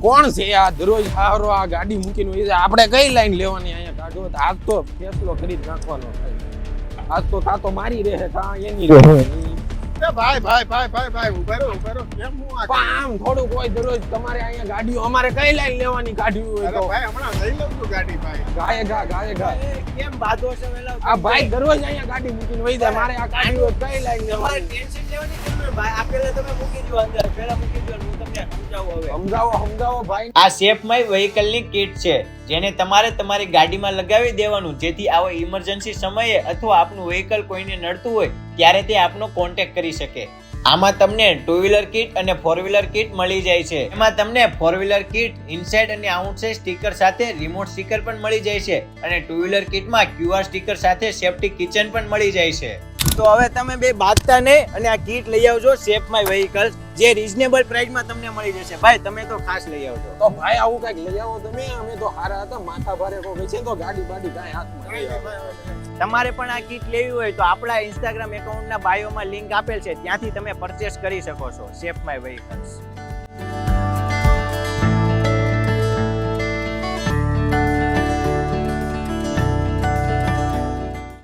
કોણ છે આ દરરોજ હારો આ ગાડી મૂકીને વહી જાય? આપણે કઈ લાઈન લેવાની અહીંયા કાઢો? આજ તો ફેસલો કરી જ નાખવાનો થાય. આજ તો કાં તો મારી રહે કાં એની રહે. ભાઈ ઉભા રહો કેમ હું આ પણ આમ થોડું કોઈ દરરોજ તમારે અહીંયા ગાડીઓ અમારે કઈ લાઈન લેવાની કાઢવી હોય અરે તો ભાઈ હમણાં લઈ લઉં છું ગાડી ભાઈ. ગાયે ગા કેમ બાધો છો વેલા? આ ભાઈ દરરોજ અહીંયા ગાડી મૂકીને વહી જાય. મારે આ કાઢવી હોય તો કઈ લાઈન તમારે લેવાની? ટેન્શન લેવાની જરૂર નથી ભાઈ. આ પહેલા તમે મૂકી દો અંદર, પહેલા મૂકી દો. હું તમને સમજાવું હવે. સમજાવો ભાઈ. આ સેફ માય વ્હીકલની કીટ છે જેને તમારે તમારી ગાડીમાં લગાવી દેવાનું, જેથી આવો ઇમરજન્સી સમયે અથવા આપનું વ્હીકલ કોઈને નડતું હોય ત્યારે તે આપનો કોન્ટેક્ટ કરી શકે. આમાં તમને 2 વ્હીલર કીટ અને 4 વ્હીલર કીટ મળી જાય છે. એમાં તમને 4 વ્હીલર કીટ ઇનસાઇડ અને આઉટસાઇડ સ્ટીકર સાથે રિમોટ સ્ટીકર પણ મળી જાય છે અને 2 વ્હીલર કીટમાં QR સ્ટીકર સાથે સેફ્ટી કિચન પણ મળી જાય છે. તો હવે તમે બે બાંધતા નહીં અને આ કીટ લઈ આવજો સેફ માય વ્હીકલ, જે રીઝનેબલ પ્રાઇસમાં તમને મળી જશે. ભાઈ તમે તો ખાસ લઈ આવજો. તો ભાઈ આવું કઈક લઈ આવો તમે. અમે તો હારા હતા, માથા ભારે કોઈ છે તો ગાડી બાડી કાંઈ હાથમાં નહીં આવે. તમારે પણ આ કીટ લેવી હોય તો આપણા ઇન્સ્ટાગ્રામ એકાઉન્ટના બાયોમાં લિંક આપેલ છે, ત્યાંથી તમે પરચેસ કરી શકો છો સેફ માય વ્હીકલ્સ.